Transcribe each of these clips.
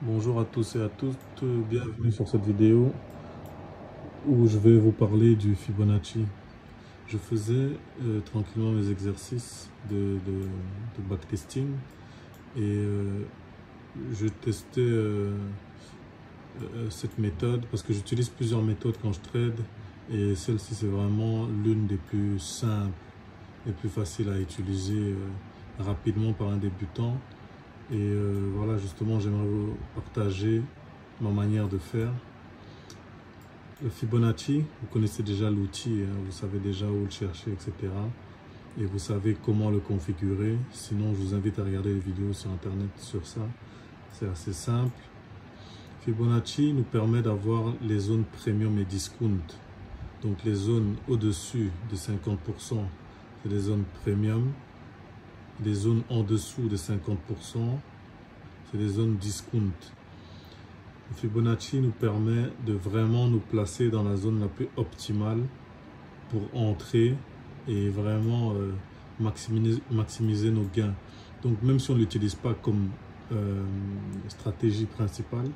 Bonjour à tous et à toutes, bienvenue sur cette vidéo où je vais vous parler du Fibonacci. Je faisais tranquillement mes exercices de backtesting et je testais cette méthode parce que j'utilise plusieurs méthodes quand je trade et celle-ci c'est vraiment l'une des plus simples et plus faciles à utiliser rapidement par un débutant. Et voilà, justement, j'aimerais vous partager ma manière de faire. Le Fibonacci, vous connaissez déjà l'outil, hein, vous savez déjà où le chercher, etc. Et vous savez comment le configurer. Sinon, je vous invite à regarder les vidéos sur Internet sur ça. C'est assez simple. Fibonacci nous permet d'avoir les zones premium et discount. Donc les zones au-dessus de 50%, c'est les zones premium. Les zones en dessous de 50%, c'est des zones discount. Le Fibonacci nous permet de vraiment nous placer dans la zone la plus optimale pour entrer et vraiment maximiser nos gains. Donc même si on ne l'utilise pas comme stratégie principale,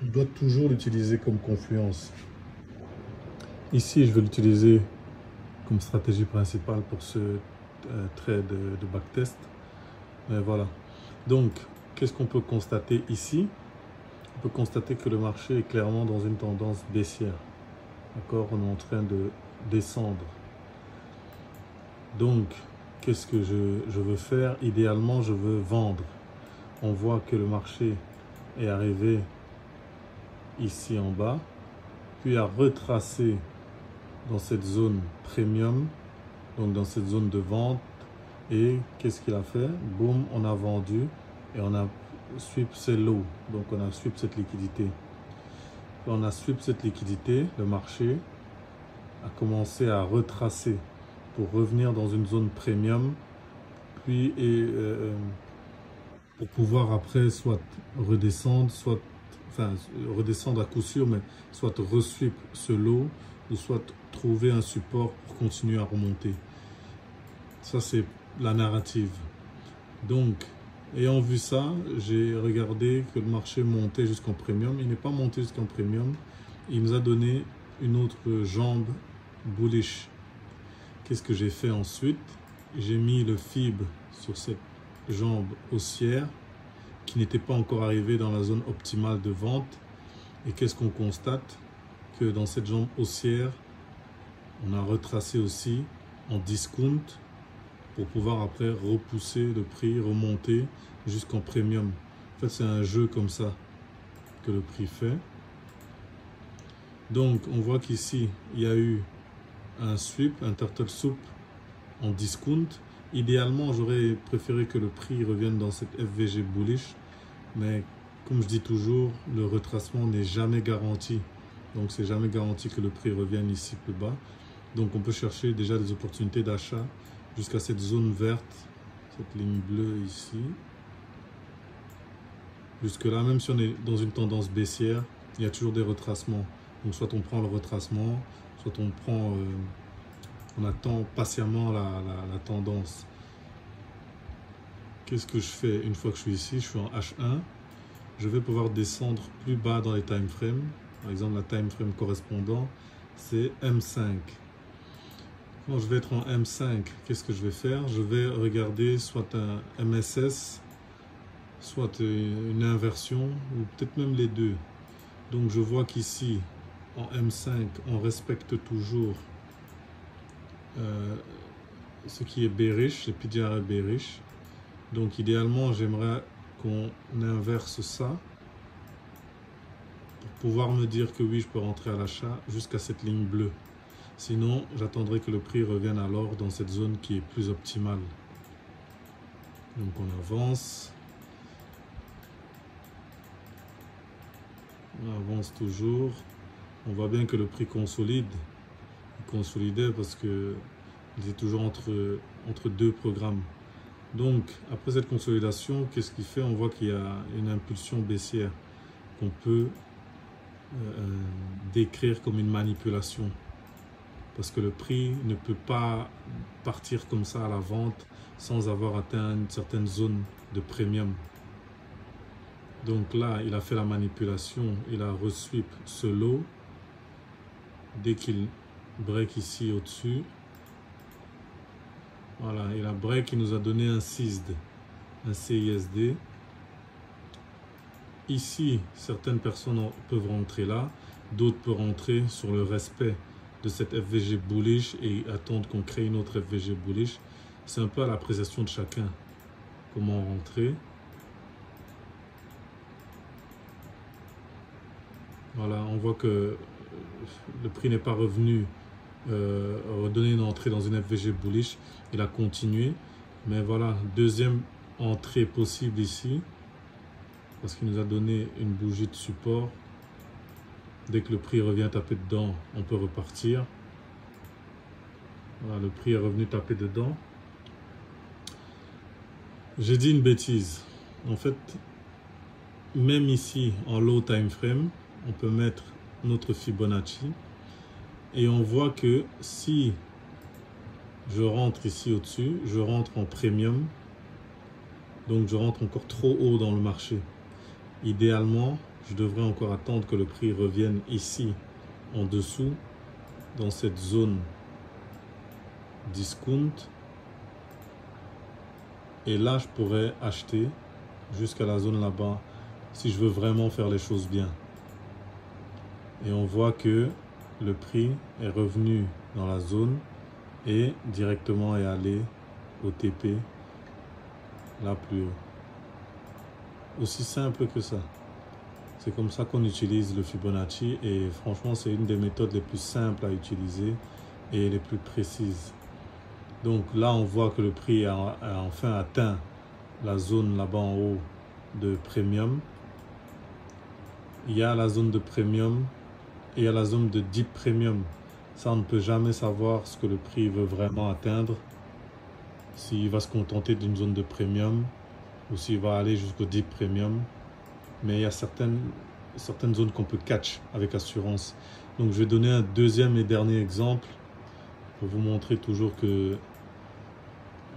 on doit toujours l'utiliser comme confluence. Ici, je vais l'utiliser comme stratégie principale pour ce trade de backtest. Mais voilà. Donc, qu'est-ce qu'on peut constater ici? On peut constater que le marché est clairement dans une tendance baissière. D'accord? On est en train de descendre. Donc, qu'est-ce que je veux faire? Idéalement, je veux vendre. On voit que le marché est arrivé ici en bas, puis a retracé dans cette zone premium, donc dans cette zone de vente. Et qu'est-ce qu'il a fait? Boum, on a vendu et on a sweep ces lots. Donc on a sweep cette liquidité. Quand on a sweep cette liquidité, le marché a commencé à retracer pour revenir dans une zone premium, puis pour pouvoir après soit redescendre, soit redescendre à coup sûr, mais soit re-sweep ce lot ou soit trouver un support pour continuer à remonter. Ça c'est la narrative. Donc, ayant vu ça, j'ai regardé que le marché montait jusqu'en premium. Il n'est pas monté jusqu'en premium. Il nous a donné une autre jambe bullish. Qu'est-ce que j'ai fait ensuite? J'ai mis le FIB sur cette jambe haussière qui n'était pas encore arrivée dans la zone optimale de vente. Et qu'est-ce qu'on constate? Que dans cette jambe haussière, on a retracé aussi en discount pour pouvoir après repousser le prix, remonter jusqu'en premium. En fait, c'est un jeu comme ça que le prix fait. Donc, on voit qu'ici, il y a eu un sweep, un turtle soup en discount. Idéalement, j'aurais préféré que le prix revienne dans cette FVG bullish. Mais comme je dis toujours, le retracement n'est jamais garanti. Donc, c'est jamais garanti que le prix revienne ici plus bas. Donc, on peut chercher déjà des opportunités d'achat jusqu'à cette zone verte, cette ligne bleue ici. Jusque là, même si on est dans une tendance baissière, il y a toujours des retracements. Donc soit on prend le retracement, soit on prend, on attend patiemment la tendance. Qu'est-ce que je fais une fois que je suis ici? Je suis en H1. Je vais pouvoir descendre plus bas dans les time frames. Par exemple, la time frame correspondant, c'est M5. Quand je vais être en M5, qu'est-ce que je vais faire? Je vais regarder soit un MSS, soit une inversion, ou peut-être même les deux. Donc je vois qu'ici, en M5, on respecte toujours ce qui est bearish, le PDR est bearish. Donc idéalement, j'aimerais qu'on inverse ça pour pouvoir me dire que oui, je peux rentrer à l'achat jusqu'à cette ligne bleue. Sinon, j'attendrai que le prix revienne alors dans cette zone qui est plus optimale. Donc on avance. On avance toujours. On voit bien que le prix consolide. Il consolidait parce que il était toujours entre deux programmes. Donc, après cette consolidation, qu'est-ce qu'il fait? On voit qu'il y a une impulsion baissière qu'on peut décrire comme une manipulation. Parce que le prix ne peut pas partir comme ça à la vente sans avoir atteint une certaine zone de premium. Donc là, il a fait la manipulation, il a resweep ce lot. Dès qu'il break ici au-dessus, voilà, il a break, il nous a donné un CISD, un CISD. Ici, certaines personnes peuvent rentrer là, d'autres peuvent rentrer sur le respect de cette FVG bullish et attendre qu'on crée une autre FVG bullish. C'est un peu à l'appréciation de chacun comment rentrer. Voilà, on voit que le prix n'est pas revenu redonner une entrée dans une FVG bullish. Il a continué, mais voilà, deuxième entrée possible ici parce qu'il nous a donné une bougie de support. Dès que le prix revient taper dedans, on peut repartir. Voilà, le prix est revenu taper dedans. J'ai dit une bêtise. En fait, même ici en low time frame, on peut mettre notre Fibonacci et on voit que si je rentre ici au-dessus, je rentre en premium, donc je rentre encore trop haut dans le marché. Idéalement, je devrais encore attendre que le prix revienne ici en dessous dans cette zone discount et là je pourrais acheter jusqu'à la zone là-bas si je veux vraiment faire les choses bien. Et on voit que le prix est revenu dans la zone et directement est allé au TP là plus haut. Aussi simple que ça. C'est comme ça qu'on utilise le Fibonacci et franchement c'est une des méthodes les plus simples à utiliser et les plus précises. Donc là on voit que le prix a enfin atteint la zone là-bas en haut de premium. Il y a la zone de premium et il y a la zone de deep premium. Ça, on ne peut jamais savoir ce que le prix veut vraiment atteindre. S'il va se contenter d'une zone de premium ou s'il va aller jusqu'au deep premium. Mais il y a certaines zones qu'on peut catch avec assurance. Donc je vais donner un deuxième et dernier exemple pour vous montrer toujours que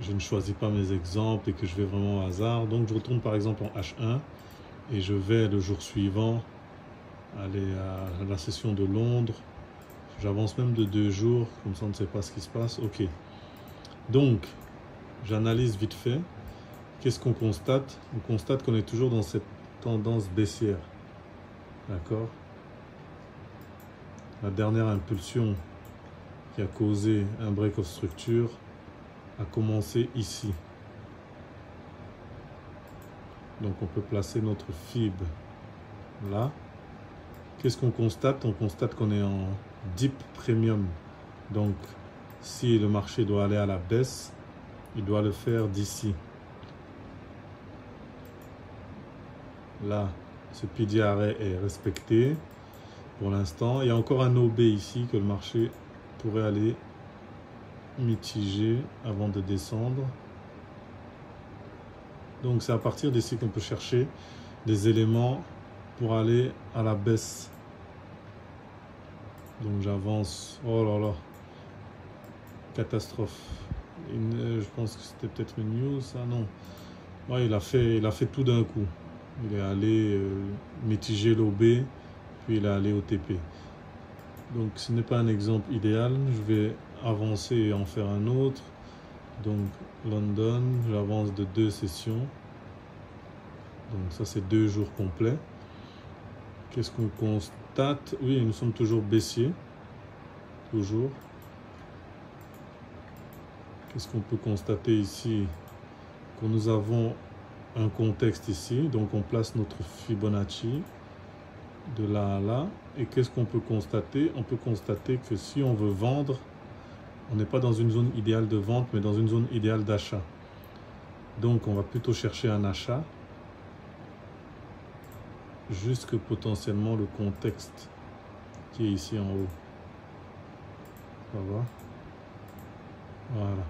je ne choisis pas mes exemples et que je vais vraiment au hasard. Donc je retourne par exemple en H1 et je vais le jour suivant aller à la session de Londres. J'avance même de 2 jours, comme ça on ne sait pas ce qui se passe. Ok. Donc, j'analyse vite fait. Qu'est-ce qu'on constate? On constate qu'on est toujours dans cette tendance baissière. D'accord? La dernière impulsion qui a causé un break of structure a commencé ici. Donc, on peut placer notre FIB là. Qu'est-ce qu'on constate? On constate qu'on est en deep premium. Donc, si le marché doit aller à la baisse, il doit le faire d'ici. Là, ce pilier arrêt est respecté pour l'instant. Il y a encore un OB ici que le marché pourrait aller mitiger avant de descendre. Donc, c'est à partir d'ici qu'on peut chercher des éléments pour aller à la baisse. Donc j'avance. Oh là là, catastrophe. Je pense que c'était peut-être une news, ça non. Ouais, il a fait tout d'un coup. Il est allé mitiger l'OB, puis il est allé au TP. Donc ce n'est pas un exemple idéal. Je vais avancer et en faire un autre. Donc London, j'avance de 2 sessions. Donc ça c'est 2 jours complets. Qu'est-ce qu'on constate? Oui, nous sommes toujours baissiers. Toujours. Qu'est-ce qu'on peut constater ici? Que nous avons un contexte ici. Donc on place notre Fibonacci de là à là. Et qu'est-ce qu'on peut constater? On peut constater que si on veut vendre, on n'est pas dans une zone idéale de vente, mais dans une zone idéale d'achat. Donc on va plutôt chercher un achat jusque potentiellement le contexte qui est ici en haut. Ça va? Voilà.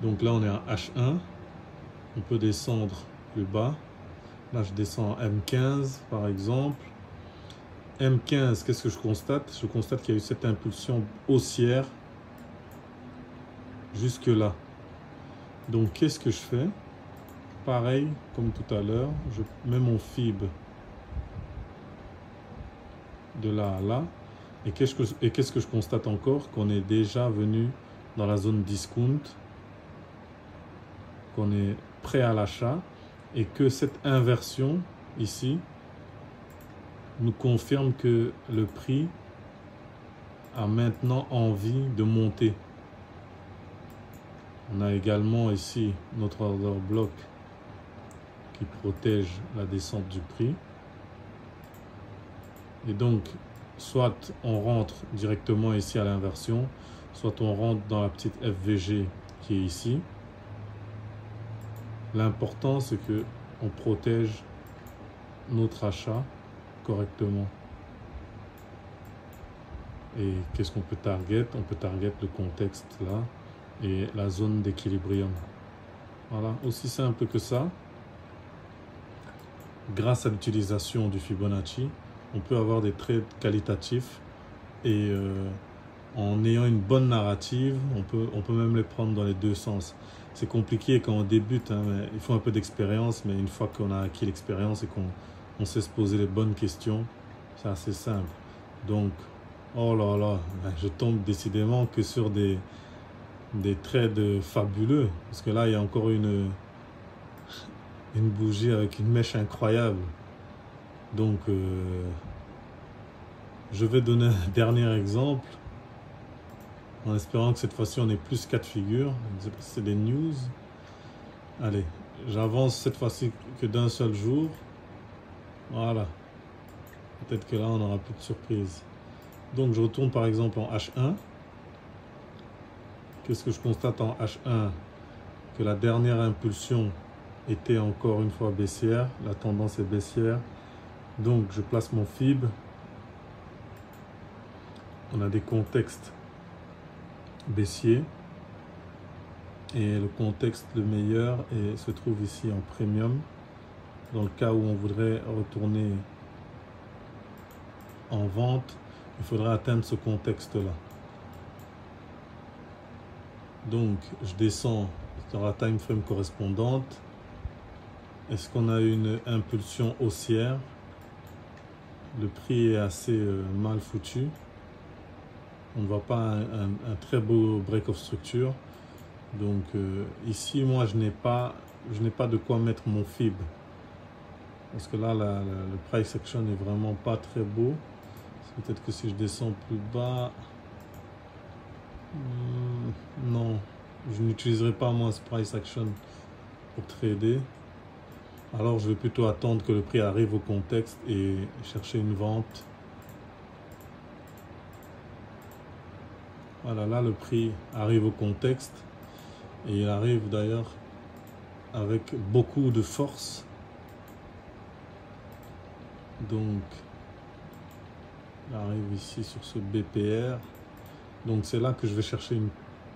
Donc là on est à H1. On peut descendre plus bas. Là je descends en M15 par exemple. M15, qu'est-ce que je constate? Je constate qu'il y a eu cette impulsion haussière jusque là. Donc qu'est-ce que je fais? pareil comme tout à l'heure, je mets mon fib de là à là. Et qu'est-ce que je constate encore? Qu'on est déjà venu dans la zone discount, qu'on est prêt à l'achat et que cette inversion ici nous confirme que le prix a maintenant envie de monter. On a également ici notre order block qui protège la descente du prix. Et donc, soit on rentre directement ici à l'inversion, soit on rentre dans la petite FVG qui est ici. L'important, c'est que on protège notre achat correctement. Et qu'est-ce qu'on peut target? On peut target le contexte là et la zone d'équilibrium. Voilà, aussi simple que ça. Grâce à l'utilisation du Fibonacci, on peut avoir des trades qualitatifs et en ayant une bonne narrative, on peut même les prendre dans les deux sens. C'est compliqué quand on débute, hein, mais il faut un peu d'expérience, mais une fois qu'on a acquis l'expérience et qu'on sait se poser les bonnes questions, c'est assez simple. Donc, oh là là, je tombe décidément que sur des trades fabuleux, parce que là, il y a encore une bougie avec une mèche incroyable. Donc, je vais donner un dernier exemple, en espérant que cette fois-ci, on ait plus 4 figures. Je ne sais pas si c'est des news. Allez, j'avance cette fois-ci que d'un seul jour. Voilà. Peut-être que là, on n'aura plus de surprise. Donc, je retourne par exemple en H1. Qu'est-ce que je constate en H1? Que la dernière impulsion était encore une fois baissière. La tendance est baissière. Donc, je place mon fib. On a des contextes baissiers. Et le contexte le meilleur se trouve ici en premium. Dans le cas où on voudrait retourner en vente, il faudrait atteindre ce contexte-là. Donc, je descends dans la time frame correspondante. Est-ce qu'on a une impulsion haussière? Le prix est assez mal foutu. On ne voit pas un très beau break of structure. Donc, ici, moi, je n'ai pas de quoi mettre mon fib. Parce que là, le price action n'est vraiment pas très beau. Peut-être que si je descends plus bas... non, je n'utiliserai pas moi ce price action pour trader. Alors je vais plutôt attendre que le prix arrive au contexte et chercher une vente. Voilà, là le prix arrive au contexte et il arrive d'ailleurs avec beaucoup de force. Donc il arrive ici sur ce BPR. Donc c'est là que je vais chercher une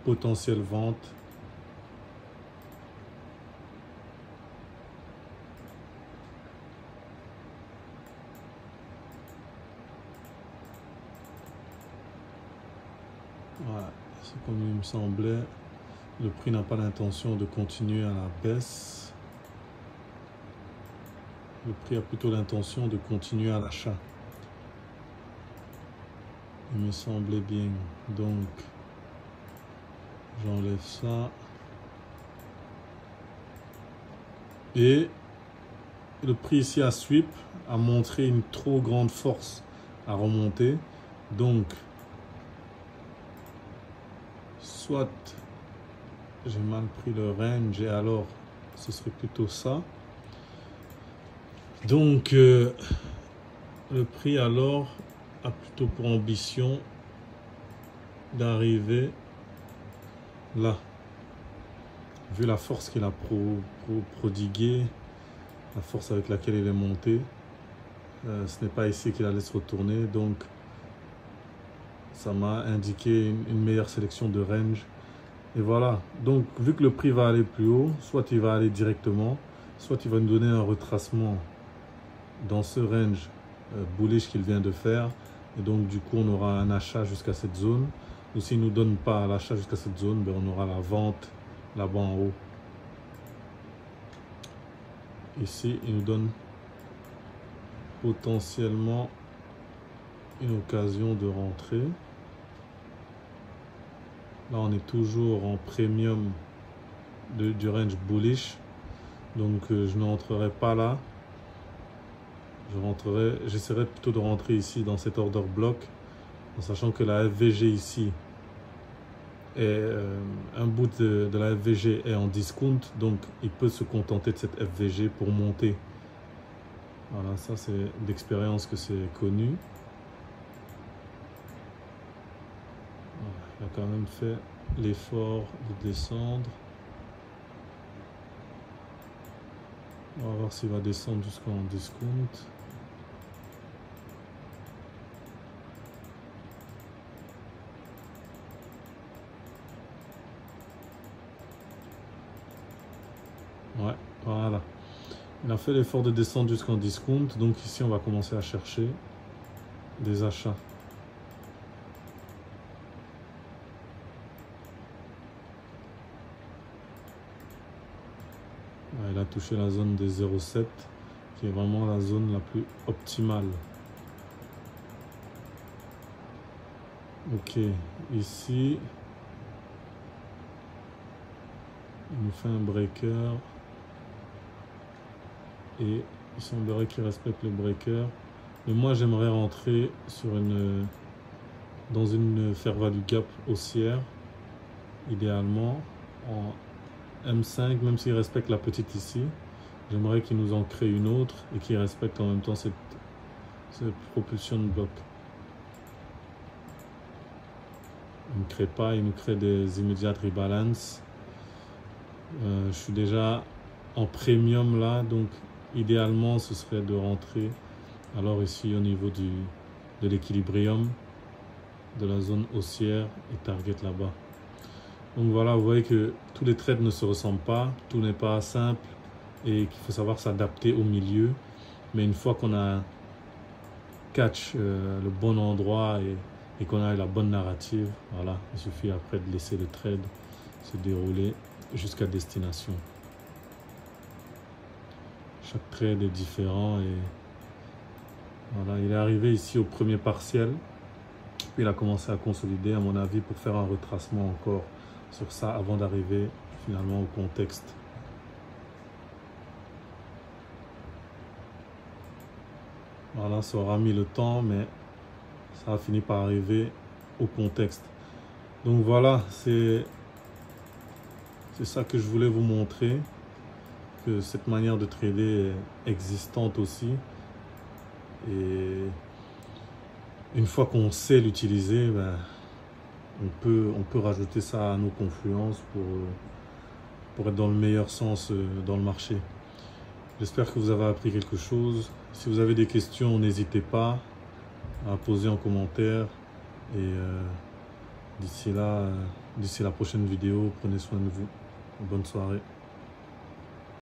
potentielle vente. Voilà, c'est comme il me semblait. Le prix n'a pas l'intention de continuer à la baisse. Le prix a plutôt l'intention de continuer à l'achat. Il me semblait bien. Donc, j'enlève ça. Et le prix ici à sweep a montré une trop grande force à remonter. Donc, soit j'ai mal pris le range et alors ce serait plutôt ça. Donc, le prix alors a plutôt pour ambition d'arriver là. Vu la force qu'il a prodiguée, la force avec laquelle il est monté, ce n'est pas ici qu'il allait se retourner. Donc, ça m'a indiqué une meilleure sélection de range. Et voilà. Donc, vu que le prix va aller plus haut, soit il va aller directement, soit il va nous donner un retracement dans ce range bullish qu'il vient de faire. Et donc, du coup, on aura un achat jusqu'à cette zone. Ou s'il ne nous donne pas l'achat jusqu'à cette zone, ben, on aura la vente là-bas en haut. ici, il nous donne potentiellement une occasion de rentrer. Là, on est toujours en premium du range bullish. Donc, je ne rentrerai pas là. J'essaierai plutôt de rentrer ici dans cet order block, en sachant que la FVG ici, un bout de la FVG est en discount. Donc, il peut se contenter de cette FVG pour monter. Voilà, ça c'est d'expérience que c'est connu. Voilà, il a quand même fait l'effort de descendre. On va voir s'il va descendre jusqu'en discount. Ouais, voilà. Il a fait l'effort de descendre jusqu'en discount. Donc ici, on va commencer à chercher des achats. Ouais, il a touché la zone des 0,7 qui est vraiment la zone la plus optimale. Ok, ici, il nous fait un breaker. Et il semblerait qu'il respecte le breaker. Mais moi, j'aimerais rentrer dans une fair value gap haussière, idéalement en M5, même s'il respecte la petite ici. J'aimerais qu'il nous en crée une autre et qu'il respecte en même temps cette propulsion de bloc. Il ne crée pas, il nous crée des immediate rebalance. Je suis déjà en premium là, donc idéalement ce serait de rentrer alors ici au niveau de l'équilibrium de la zone haussière et target là-bas. Donc voilà, vous voyez que tous les trades ne se ressemblent pas, tout n'est pas simple et qu'il faut savoir s'adapter au milieu. Mais une fois qu'on a catch le bon endroit et qu'on a la bonne narrative, voilà, il suffit après de laisser le trade se dérouler jusqu'à destination. Chaque trade est différent et voilà, il est arrivé ici au premier partiel. Puis il a commencé à consolider, à mon avis, pour faire un retracement encore sur ça avant d'arriver finalement au contexte. Voilà, ça aura mis le temps, mais ça a fini par arriver au contexte. Donc voilà, c'est ça que je voulais vous montrer, que cette manière de trader est existante aussi. Et une fois qu'on sait l'utiliser, ben, on peut rajouter ça à nos confluences pour être dans le meilleur sens dans le marché. J'espère que vous avez appris quelque chose. Si vous avez des questions, n'hésitez pas à poser en commentaire. Et d'ici là, d'ici la prochaine vidéo, prenez soin de vous. Bonne soirée.